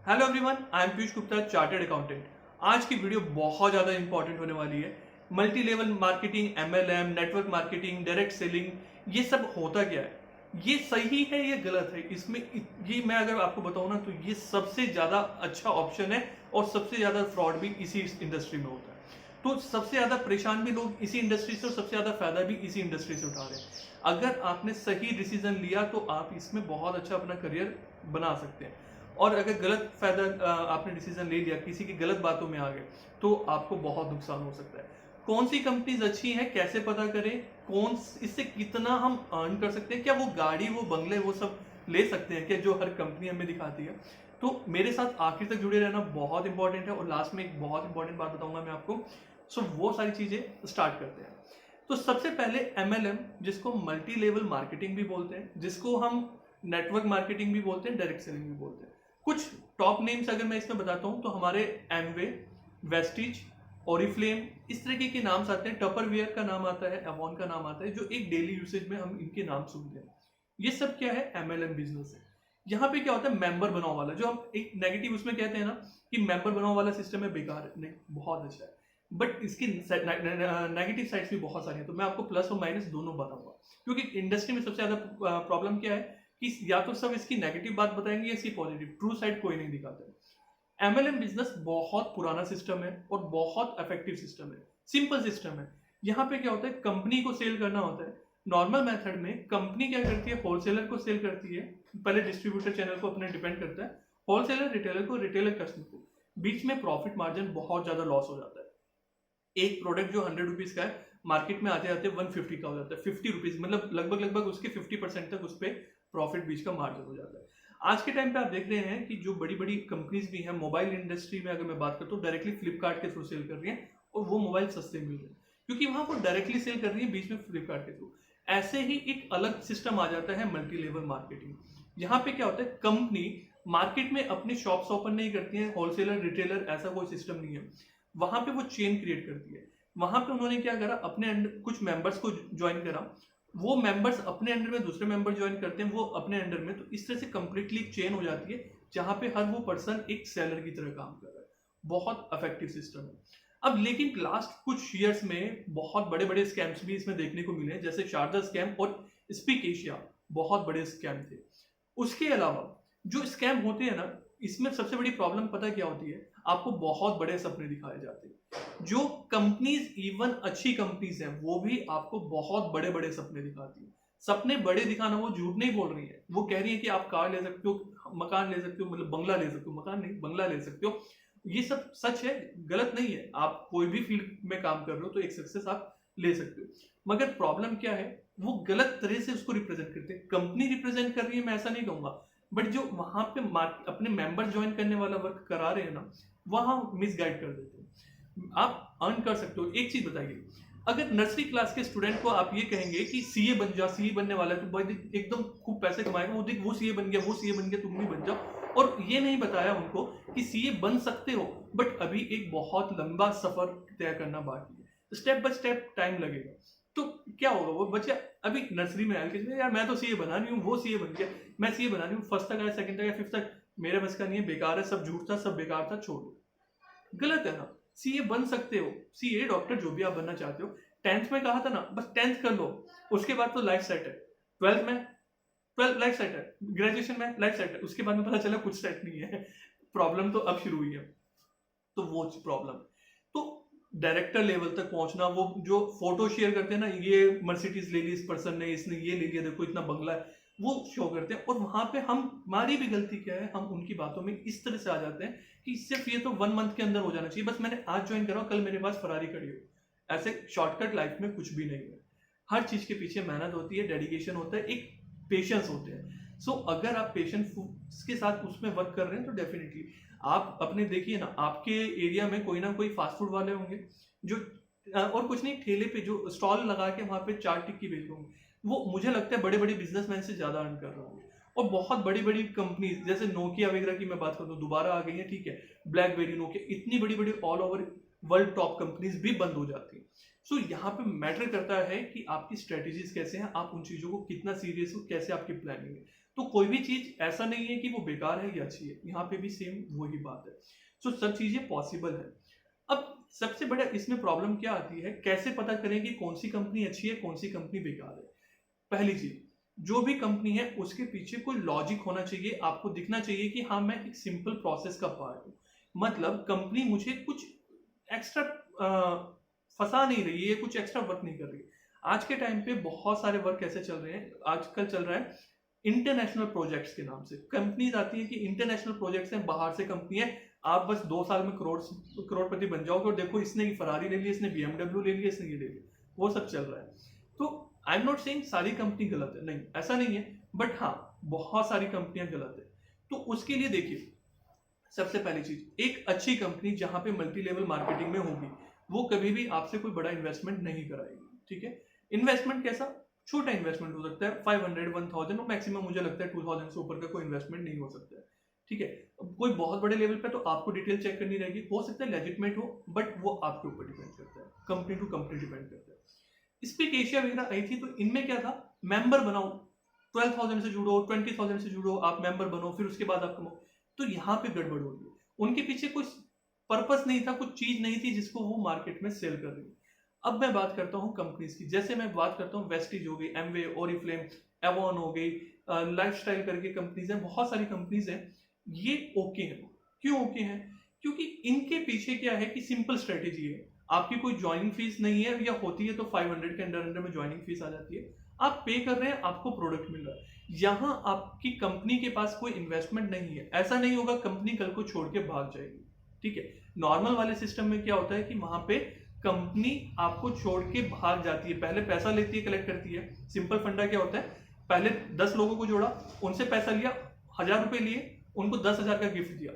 Hello everyone, I am Piyush Gupta, chartered accountant. आज की video बहुत ज़्यादा इंपॉर्टेंट होने वाली है। Multi level marketing, MLM, network marketing, direct selling, ये सब होता क्या है, ये सही है या गलत है? इसमें ये मैं अगर आपको बताऊं ना, तो ये सबसे ज़्यादा अच्छा ऑप्शन है और सबसे ज़्यादा फ्रॉड भी इसी इंडस्ट्री में होता है। तो सबसे ज़्यादा परेशान भी लोग इसी इंडस्ट्री से और सबसे ज़्यादा फायदा भी इसी इंडस्ट्री से उठा रहे हैं। अगर आपने सही डिसीजन लिया तो आप इसमें बहुत अच्छा अपना करियर बना सकते हैं, और अगर गलत फायदा आपने डिसीजन ले लिया, किसी की गलत बातों में आ गए, तो आपको बहुत नुकसान हो सकता है। कौन सी कंपनीज अच्छी हैं, कैसे पता करें, इससे कितना हम अर्न कर सकते हैं, क्या वो गाड़ी, वो बंगले, वो सब ले सकते हैं क्या जो हर कंपनी हमें दिखाती है? तो मेरे साथ आखिर तक जुड़े रहना बहुत इंपॉर्टेंट है, और लास्ट में एक बहुत इंपॉर्टेंट बात बताऊंगा मैं आपको। सो वो सारी चीजें स्टार्ट करते हैं। तो सबसे पहले एमएलएम, जिसको मल्टी लेवल मार्केटिंग भी बोलते हैं, जिसको हम नेटवर्क मार्केटिंग भी बोलते हैं, डायरेक्ट सेलिंग भी बोलते हैं। कुछ टॉप नेम्स अगर मैं इसमें बताता हूं तो हमारे एमवे, वेस्टिज, ओरिफ्लेम, इस तरीके के नाम आते हैं। टपरवेयर का नाम आता है, एवॉन का नाम आता है, जो एक डेली यूसेज में हम इनके नाम सुनते हैं। ये सब क्या है? एमएलएम बिजनेस है। यहाँ पे क्या होता है? मेंबर बनाओ वाला, जो हम एक नेगेटिव उसमें कहते हैं ना कि मेंबर बनाओ वाला सिस्टम है, बेकार है। नहीं, बहुत अच्छा है, बट इसकी नेगेटिव साइड्स भी बहुत सारी हैं। तो मैं आपको प्लस और माइनस दोनों बताऊंगा, क्योंकि इंडस्ट्री में सबसे ज्यादा प्रॉब्लम क्या है कि या तो सब इसकी नेगेटिव बात बताएंगे या इसकी पॉजिटिव, ट्रू साइड कोई नहीं दिखाता। एमएलएम बिजनेस बहुत पुराना सिस्टम है और बहुत इफेक्टिव सिस्टम है, सिंपल सिस्टम है। यहाँ पे क्या होता है? कंपनी को सेल करना होता है। नॉर्मल मेथड में कंपनी क्या करती है? होलसेलर को सेल करती है, पहले डिस्ट्रीब्यूटर चैनल को अपने डिपेंड करता है, होलसेलर रिटेलर को, रिटेलर कस्टमर को। बीच में प्रॉफिट मार्जिन बहुत ज्यादा लॉस हो जाता है। एक प्रोडक्ट जो 100 रुपीज का है, मार्केट में आते आते 150 का हो जाता है। 50 रुपीज, मतलब लगभग लगभग उसके 50% तक उस पर प्रॉफिट बीच का मार्जिन हो जाता है। आज के टाइम पे आप देख रहे हैं कि जो बड़ी बड़ी कंपनीज भी हैं, मोबाइल इंडस्ट्री में अगर मैं बात करता हूँ, डायरेक्टली फ्लिपकार्ट के थ्रू सेल कर रही हैं, और वो मोबाइल सस्ते मिल रहे हैं क्योंकि वहां वो डायरेक्टली सेल कर रही है, बीच में फ्लिपकार्ट के थ्रू। ऐसे ही एक अलग सिस्टम आ जाता है मल्टी लेवल मार्केटिंग। यहाँ पे क्या होता है? कंपनी मार्केट में अपनी शॉप्स ओपन नहीं करती है, होलसेलर रिटेलर ऐसा कोई सिस्टम नहीं है। वहां पे वो चेन क्रिएट करती है। वहां पे उन्होंने क्या करा? अपने अंडर कुछ मेंबर्स को ज्वाइन करा, वो मेंबर्स अपने अंडर में दूसरे मेंबर ज्वाइन करते हैं, वो अपने अंडर में। तो इस तरह से कंप्लीटली चेन हो जाती है, जहां पे हर वो पर्सन एक सेलर की तरह काम कर रहा है। बहुत इफेक्टिव सिस्टम है। अब लेकिन लास्ट कुछ ईयर्स में बहुत बड़े बड़े स्कैम्स भी इसमें देखने को मिले, जैसे शारदा स्कैम और स्पीक एशिया, बहुत बड़े स्कैम थे। उसके अलावा जो स्कैम होते हैं ना, इसमें सबसे बड़ी प्रॉब्लम पता क्या होती है? आपको बहुत बड़े सपने दिखाए जाते हैं। जो कंपनीज इवन अच्छी कंपनीज हैं, वो भी आपको बहुत बड़े बड़े सपने दिखाती है। सपने बड़े दिखाना, वो झूठ नहीं बोल रही है, वो कह रही है कि आप कार ले सकते हो, मकान ले सकते हो, मतलब बंगला ले सकते हो, मकान नहीं बंगला ले सकते हो। ये सब सच है, गलत नहीं है। आप कोई भी फील्ड में काम कर रहे हो तो एक सक्सेस आप ले सकते हो, मगर प्रॉब्लम क्या है? वो गलत तरह से उसको रिप्रेजेंट करते हैं। कंपनी रिप्रेजेंट कर रही है, मैं ऐसा नहीं कहूंगा, बट जो वहां पे अपने मेंबर ज्वाइन करने वाला वर्क करा रहे हैं ना, वहां मिसगाइड कर देते हैं। आप अर्न कर सकते हो। एक चीज बताइए, अगर नर्सरी क्लास के स्टूडेंट को आप ये कहेंगे कि सीए बन जा, सीए बनने वाला है तो भाई एकदम खूब पैसे कमाएगा, वो देख वो सीए बन गया, वो सीए बन गया, तुम भी बन जाओ। और ये नहीं बताया उनको कि सीए बन सकते हो, बट अभी एक बहुत लंबा सफर तय करना बाकी है, स्टेप बाय स्टेप टाइम लगेगा। तो क्या होगा? वो बच्चा अभी नर्सरी में एलकेजी में, यार मैं तो सीए बना नहीं हूँ, वो सीए बन गया, मैं सीए बना नहीं हूँ, फर्स्ट तक आया, सेकंड तक आया, फिफ्थ तक मेरे बस का नहीं है, बेकार है, सब झूठ था, सब बेकार था, छोड़ो। गलत है ना? सीए बन सकते हो, सीए डॉक्टर जो भी आप बनना चाहते हो। 10th में कहा था ना, बस 10th कर लो, उसके बाद तो लाइफ सेट है। 12th में, 12 लाइफ सेट है, ग्रेजुएशन में लाइफ सेट है, उसके बाद में पता चला कुछ सेट नहीं है। प्रॉब्लम तो अब शुरू हुई है। तो वो प्रॉब्लम, तो डायरेक्टर लेवल तक पहुंचना, वो जो फोटो शेयर करते हैं ना, ये मर्सिडीज ले ली इस पर्सन ने, इसने ये ले लिया, देखो इतना बंगला है, वो शो करते हैं। और वहां पे हमारी भी गलती क्या है? हम उनकी बातों में इस तरह से आ जाते हैं कि सिर्फ ये तो 1 मंथ के अंदर हो जाना चाहिए, बस मैंने आज ज्वाइन करा, कल मेरे पास फरारी खड़ी हो। ऐसे शॉर्टकट लाइफ में कुछ भी नहीं है। हर चीज के पीछे मेहनत होती है, डेडिकेशन होता है, एक पेशेंस होते हैं। सो अगर आप पेशेंस के साथ उसमें वर्क कर रहे हैं तो डेफिनेटली आप अपने देखिए ना, आपके एरिया में कोई ना कोई फास्ट फूड वाले होंगे जो और कुछ नहीं, ठेले पे जो स्टॉल लगा के वहां पे चाट टिक्की बेच रहे होंगे, वो मुझे लगता है बड़े बड़े बिजनेसमैन से ज्यादा अर्न कर रहे होंगे। और बहुत बड़ी बड़ी कंपनीज जैसे नोकिया वगैरह की मैं बात करूँ, दोबारा आ गई है, ठीक है, ब्लैकबेरी, नोकिया, इतनी बड़ी बड़ी all over world top companies भी बंद हो जाती है। सो यहाँ पे मैटर करता है कि आपकी स्ट्रेटेजीज कैसे हैं, आप उन चीजों को कितना सीरियस हो, कैसे आपकी प्लानिंग है। तो कोई भी चीज ऐसा नहीं है कि वो बेकार है या अच्छी है, यहाँ पे भी सेम वही बात है। सो सब चीजें पॉसिबल है। अब सबसे बड़ा इसमें प्रॉब्लम क्या आती है, कैसे पता करें कि कौन सी कंपनी अच्छी है, कौन सी कंपनी बेकार है। पहली चीज, जो भी कंपनी है उसके पीछे कोई लॉजिक होना चाहिए, आपको दिखना चाहिए कि हाँ मैं एक सिंपल प्रोसेस का पार्ट हूँ। मतलब कंपनी मुझे कुछ एक्स्ट्रा फंसा नहीं रही है, कुछ एक्स्ट्रा वर्क नहीं कर रही है। आज के टाइम पे बहुत सारे वर्क ऐसे चल रहे हैं, आजकल चल रहा है इंटरनेशनल प्रोजेक्ट्स के नाम से कंपनीज आती है कि इंटरनेशनल प्रोजेक्ट्स हैं, बाहर से कंपनी है, आप बस 2 साल में करोड़पति बन जाओगे और देखो इसने फरारी ले लिया, इसने बीएमडब्ल्यू ले लिया, इसने ये ले लिया, वो सब चल रहा है। तो आई एम नॉट सेइंग सारी कंपनी गलत है, नहीं ऐसा नहीं है, बट हाँ बहुत सारी कंपनियां गलत है। तो उसके लिए देखिए, सबसे पहली चीज, एक अच्छी कंपनी जहां पे मल्टी लेवल मार्केटिंग में होगी, वो कभी भी आपसे कोई बड़ा इन्वेस्टमेंट नहीं कराएगी। ठीक है, इन्वेस्टमेंट कैसा, छोटा इन्वेस्टमेंट हो सकता है, 500 1000 और मैक्सिमम मुझे लगता है 2000 से ऊपर का कोई इन्वेस्टमेंट नहीं हो सकता है। ठीक है, कोई बहुत बड़े लेवल पे तो आपको डिटेल चेक करनी रहेगी, हो सकता है लेजिटमेट हो, बट वो आपके ऊपर डिपेंड करता है, कंपनी टू कंपनी डिपेंड करता है। स्पीक एशिया वगैरह आई थी, तो इनमें क्या था, मेंबर बनाओ, 12,000 से जुड़ो, 20,000 से जुड़ो, आप मेंबर बनो, फिर उसके बाद आप कमाओ। तो यहाँ पे गड़बड़ हो रही है, उनके पीछे कुछ पर्पस नहीं था, कुछ चीज नहीं थी जिसको वो मार्केट में सेल कर रही है। अब मैं बात करता हूँ कंपनीज की, जैसे मैं बात करता हूँ वेस्टिज हो गई, एमवे, ओरिफ्लेम, एवॉन हो गई, लाइफस्टाइल करके कंपनीज हैं, बहुत सारी कंपनीज हैं, ये ओके हैं। क्यों ओके हैं, क्योंकि इनके पीछे क्या है कि सिंपल स्ट्रेटेजी है, आपकी कोई ज्वाइनिंग फीस नहीं है, या होती है तो 500 के अंडर अंडर में ज्वाइनिंग फीस आ जाती है, आप पे कर रहे हैं, आपको प्रोडक्ट मिल रहा है। यहां आपकी कंपनी के पास कोई इन्वेस्टमेंट नहीं है, ऐसा नहीं होगा कंपनी कल को छोड़ के भाग जाएगी। ठीक है, नॉर्मल वाले सिस्टम में क्या होता है कि वहां पे कंपनी आपको छोड़ के भाग जाती है, पहले पैसा लेती है, कलेक्ट करती है। सिंपल फंडा क्या होता है, पहले 10 लोगों को जोड़ा, उनसे पैसा लिया, 1000 रुपए लिए, उनको 10,000 का गिफ्ट दिया,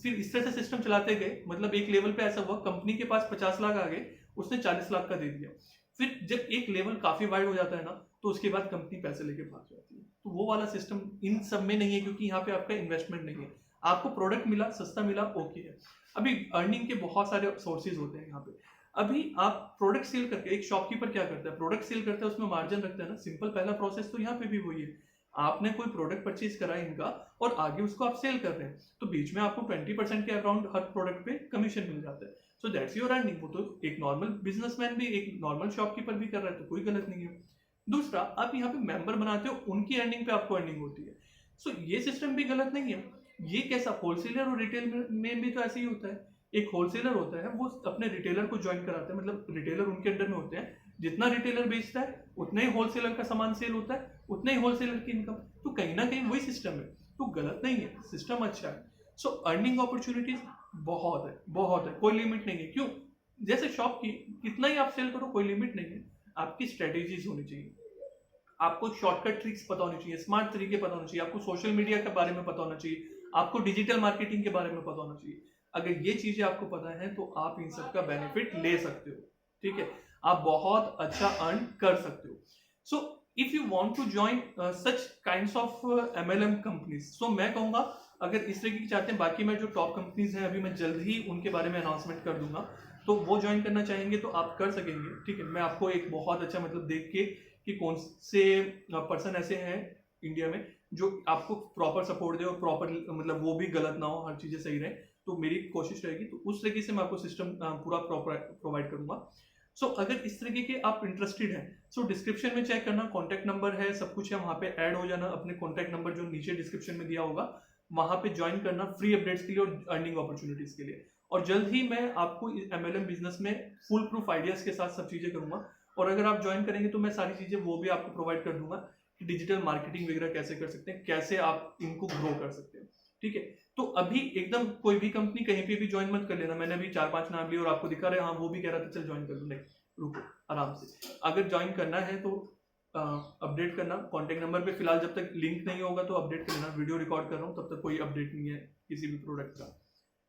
फिर इस तरह से सिस्टम चलाते गए। मतलब एक लेवल पे ऐसा हुआ, कंपनी के पास 50 लाख आ गए, उसने 40 लाख का दे दिया। फिर जब एक लेवल काफी वाइड हो जाता है ना, तो उसके बाद कंपनी पैसे लेके भाग जाती है। तो वो वाला सिस्टम इन सब में नहीं है, क्योंकि यहाँ पे आपका इन्वेस्टमेंट नहीं है, आपको प्रोडक्ट मिला, सस्ता मिला, ओके है। अभी अर्निंग के बहुत सारे सोर्सेज होते हैं यहाँ पे। अभी आप प्रोडक्ट सेल करके, एक शॉपकीपर क्या करता है, प्रोडक्ट सेल करता है, उसमें मार्जिन रखता है ना, सिंपल पहला प्रोसेस तो यहाँ पे भी वही है। आपने कोई प्रोडक्ट परचेज करा है इनका, और आगे उसको आप सेल कर रहे हैं, तो बीच में आपको 20% के अराउंड हर प्रोडक्ट पे कमीशन मिल जाता है। So that's your earning. वो तो एक नॉर्मल बिजनेसमैन भी, एक नॉर्मल शॉपकीपर भी कर रहा है, तो कोई गलत नहीं है। दूसरा, आप यहाँ पे मेंबर बनाते हो, उनकी अर्निंग पे आपको अर्निंग होती है। सो ये सिस्टम भी गलत नहीं है। ये कैसा, होलसेलर और रिटेल में भी तो ऐसे ही होता है। एक होलसेलर होता है, वो अपने रिटेलर को ज्वाइन कराता है, मतलब रिटेलर उनके अंडर में होते हैं, जितना रिटेलर बेचता है उतना ही होलसेलर का सामान सेल होता है, उतना ही होलसेलर की इनकम। तो कहीं ना कहीं वही सिस्टम है, तो गलत नहीं है, सिस्टम अच्छा है। सो अर्निंग अपॉर्चुनिटीज बहुत है, बहुत है, कोई लिमिट नहीं है। क्यों, जैसे शॉप की कितना ही आप सेल करो, कोई लिमिट नहीं है। आपकी स्ट्रेटेजीज होनी चाहिए, आपको शॉर्टकट ट्रिक्स पता होनी चाहिए, स्मार्ट तरीके पता होना चाहिए, आपको सोशल मीडिया के बारे में पता होना चाहिए, आपको डिजिटल मार्केटिंग के बारे में पता होना चाहिए। अगर ये चीजें आपको पता है तो आप इन सब का बेनिफिट ले सकते हो। ठीक है, आप बहुत अच्छा अर्न कर सकते हो। So if you want to join such kinds of MLM companies, so मैं कहूंगा अगर इस तरीके की चाहते हैं, बाकी मैं जो टॉप कंपनीज हैं अभी मैं जल्द ही उनके बारे में अनाउंसमेंट कर दूंगा, तो वो ज्वाइन करना चाहेंगे तो आप कर सकेंगे। ठीक है, मैं आपको एक बहुत अच्छा मतलब देख के कि कौन से पर्सन ऐसे हैं इंडिया में जो आपको प्रॉपर सपोर्ट दे और प्रॉपर मतलब वो भी गलत ना हो, हर चीजें सही रहे, तो मेरी कोशिश रहेगी, तो उस तरीके से मैं आपको सिस्टम पूरा प्रोवाइड करूंगा। सो अगर इस तरीके के आप इंटरेस्टेड हैं, सो डिस्क्रिप्शन में चेक करना, कॉन्टैक्ट नंबर है, सब कुछ है, वहां पे ऐड हो जाना, अपने कॉन्टैक्ट नंबर जो नीचे डिस्क्रिप्शन में दिया होगा वहां पे ज्वाइन करना, फ्री अपडेट्स के लिए और अर्निंग अपॉर्चुनिटीज के लिए। और जल्द ही मैं आपको एमएलएम बिजनेस में फुल प्रूफ आइडियाज के साथ सब चीजें करूंगा, और अगर आप ज्वाइन करेंगे तो मैं सारी चीजें वो भी आपको प्रोवाइड कर दूंगा कि डिजिटल मार्केटिंग वगैरह कैसे कर सकते हैं, कैसे आप इनको ग्रो कर सकते हैं। ठीक है, तो अभी एकदम कोई भी कंपनी कहीं पे भी ज्वाइन मत कर लेना। मैंने अभी 4-5 नाम लिए और आपको दिखा रहे, हाँ वो भी कह रहा था चल ज्वाइन कर लो, नहीं रुको, आराम से। अगर ज्वाइन करना है तो अपडेट करना कॉन्टेक्ट नंबर पे, फिलहाल जब तक लिंक नहीं होगा तो अपडेट कर लेना। वीडियो रिकॉर्ड कर रहा हूँ तब तक कोई अपडेट नहीं है किसी भी प्रोडक्ट का।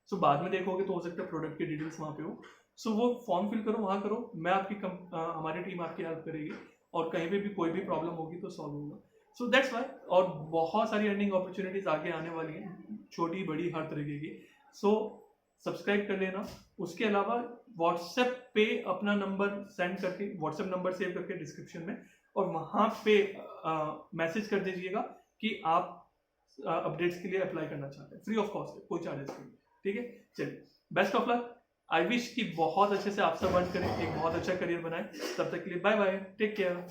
सो बाद में देखोगे तो हो सकता है प्रोडक्ट की डिटेल्स वहां पे हो, सो वो फॉर्म फिल करो, वहां करो, मैं आपकी हमारी टीम आपकी हेल्प करेगी, और कहीं पे भी कोई भी प्रॉब्लम होगी तो सॉल्व होगा। सो दैट्स वाई, और बहुत सारी अर्निंग अपॉर्चुनिटीज आगे आने वाली हैं, छोटी बड़ी हर तरीके की। सो सब्सक्राइब कर लेना। उसके अलावा व्हाट्सएप पे अपना नंबर सेंड करके, व्हाट्सएप नंबर सेव करके डिस्क्रिप्शन में, और वहां पे मैसेज कर दीजिएगा कि आप अपडेट्स के लिए अप्लाई करना चाहते हैं, फ्री ऑफ कॉस्ट है, कोई चार्जेस नहीं। ठीक है, चलिए best of luck. I wish कि बहुत अच्छे से आप सब अर्न करें, एक बहुत अच्छा करियर बनाएं। तब तक के लिए बाय बाय, टेक केयर।